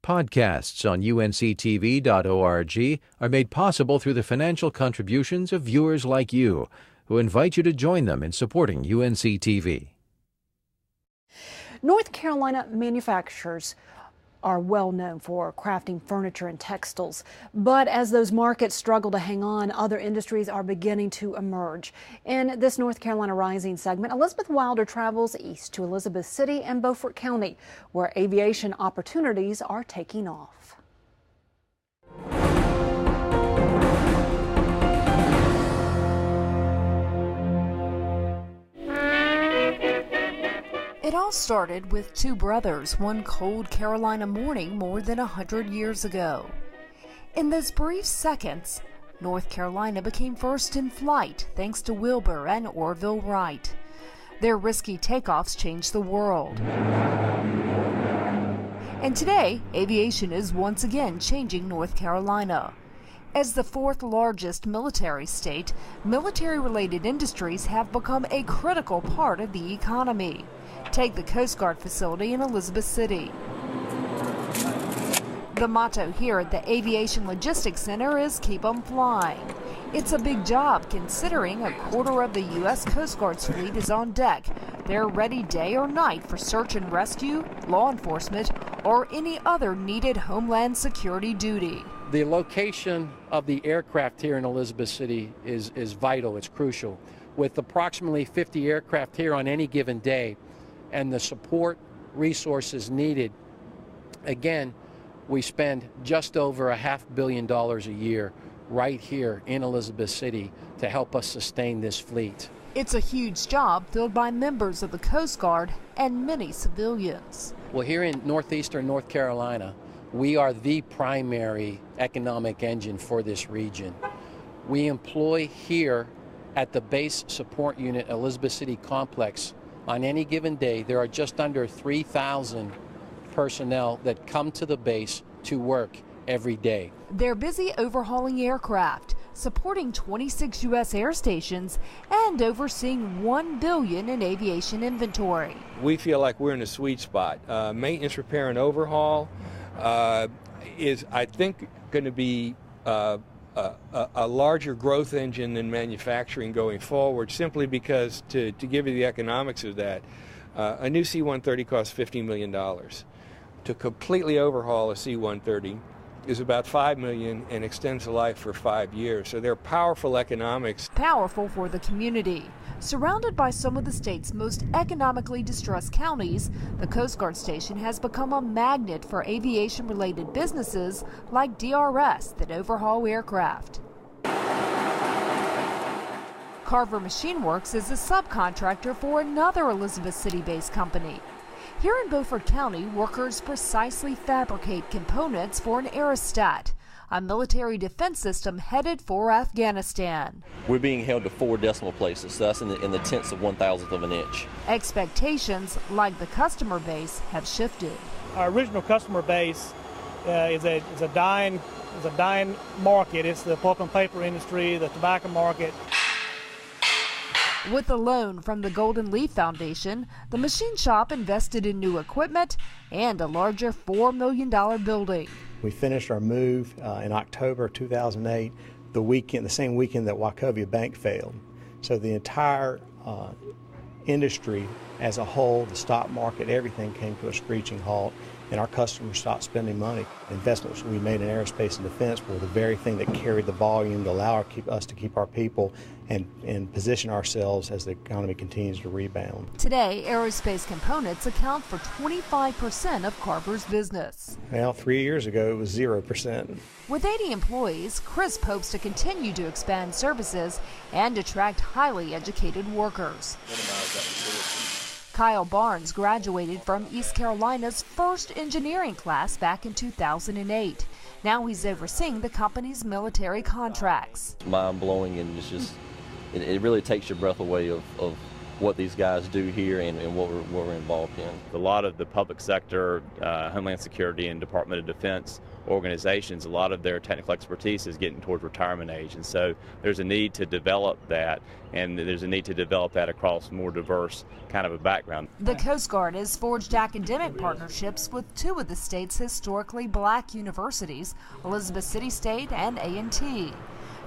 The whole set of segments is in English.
Podcasts on UNC-TV.org are made possible through the financial contributions of viewers like you, who invite you to join them in supporting UNC-TV. North Carolina manufacturers are well known for crafting furniture and textiles. But as those markets struggle to hang on, other industries are beginning to emerge. In this North Carolina Rising segment, Elizabeth Wilder travels east to Elizabeth City and Beaufort County, where aviation opportunities are taking off. It all started with two brothers one cold Carolina morning more than 100 years ago. In those brief seconds, North Carolina became first in flight thanks to Wilbur and Orville Wright. Their risky takeoffs changed the world. And today, aviation is once again changing North Carolina. As the fourth largest military state, military-related industries have become a critical part of the economy. Take the Coast Guard facility in Elizabeth City. The motto here at the Aviation Logistics Center is "Keep 'em flying." It's a big job considering a quarter of the U.S. Coast Guard's fleet is on deck. They're ready day or night for search and rescue, law enforcement, or any other needed homeland security duty. The location of the aircraft here in Elizabeth City is vital, it's crucial. With approximately 50 aircraft here on any given day and the support resources needed, again, we spend just over $500 million a year right here in Elizabeth City to help us sustain this fleet. It's a huge job filled by members of the Coast Guard and many civilians. Well, here in northeastern North Carolina, we are the primary economic engine for this region. We employ here at the Base Support Unit Elizabeth City Complex, on any given day, there are just under 3,000 personnel that come to the base to work every day. They're busy overhauling aircraft, supporting 26 U.S. air stations, and overseeing $1 billion in aviation inventory. We feel like we're in a sweet spot. Maintenance, repair, and overhaul is, I think, going to be a larger growth engine than manufacturing going forward, simply because, to give you the economics of that, a new C-130 costs $50 million. To completely overhaul a C-130 is about $5 million and extends the life for 5 years. So they're powerful economics. Powerful for the community. Surrounded by some of the state's most economically distressed counties, the Coast Guard Station has become a magnet for aviation-related businesses like DRS that overhaul aircraft. Carver Machine Works is a subcontractor for another Elizabeth City-based company. Here in Beaufort County, workers precisely fabricate components for an aerostat, a military defense system headed for Afghanistan. We're being held to 4 decimal places, so that's in the tenths of 1,000th of an inch. Expectations, like the customer base, have shifted. Our original customer base is a dying market. It's the pulp and paper industry, the tobacco market. With a loan from the Golden Leaf Foundation, the machine shop invested in new equipment and a larger $4 million building. We finished our move in October 2008, the same weekend that Wachovia Bank failed. So the entire industry as a whole, the stock market, everything came to a screeching halt, and our customers stopped spending money. Investments we made in aerospace and defense were the very thing that carried the volume to allow us to keep our people and position ourselves as the economy continues to rebound. Today, aerospace components account for 25% of Carver's business. Well, 3 years ago, it was 0%. With 80 employees, Crisp hopes to continue to expand services and attract highly educated workers. Kyle Barnes graduated from East Carolina's first engineering class back in 2008. Now he's overseeing the company's military contracts. Mind-blowing, and it really takes your breath away of what these guys do here and what we're involved in. A lot of the public sector, Homeland Security and Department of Defense organizations, a lot of their technical expertise is getting towards retirement age, and so there's a need to develop that, and there's a need to develop that across more diverse kind of a background. The Coast Guard has forged academic partnerships with two of the state's historically black universities, Elizabeth City State and A&T.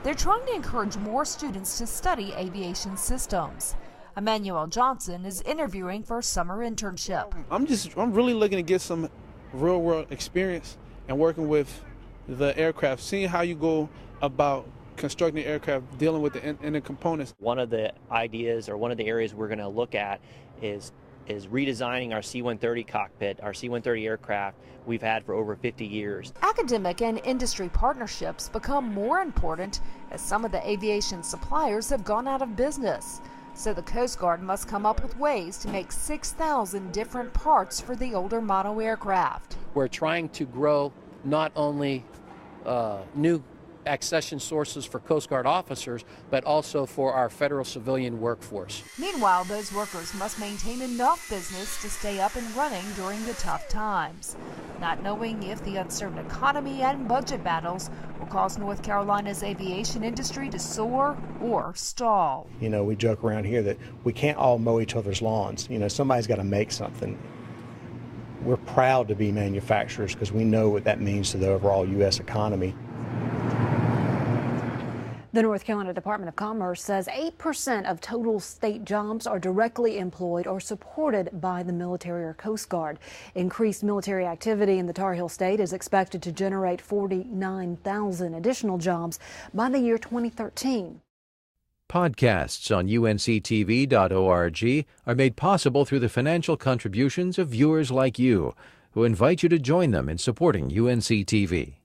They're trying to encourage more students to study aviation systems. Emmanuel Johnson is interviewing for a summer internship. I'm really looking to get some real world experience and working with the aircraft, seeing how you go about constructing aircraft, dealing with the inner components. One of the ideas, or one of the areas we're going to look at is redesigning our C-130 cockpit, our C-130 aircraft we've had for over 50 years. Academic and industry partnerships become more important as some of the aviation suppliers have gone out of business. So the Coast Guard must come up with ways to make 6,000 different parts for the older model aircraft. We're trying to grow not only new accession sources for Coast Guard officers, but also for our federal civilian workforce. Meanwhile, those workers must maintain enough business to stay up and running during the tough times, not knowing if the uncertain economy and budget battles will cause North Carolina's aviation industry to soar or stall. You know, we joke around here that we can't all mow each other's lawns. You know, somebody's got to make something. We're proud to be manufacturers because we know what that means to the overall U.S. economy. The North Carolina Department of Commerce says 8% of total state jobs are directly employed or supported by the military or Coast Guard. Increased military activity in the Tar Heel State is expected to generate 49,000 additional jobs by the year 2013. Podcasts on UNC-TV.org are made possible through the financial contributions of viewers like you, who invite you to join them in supporting UNC-TV.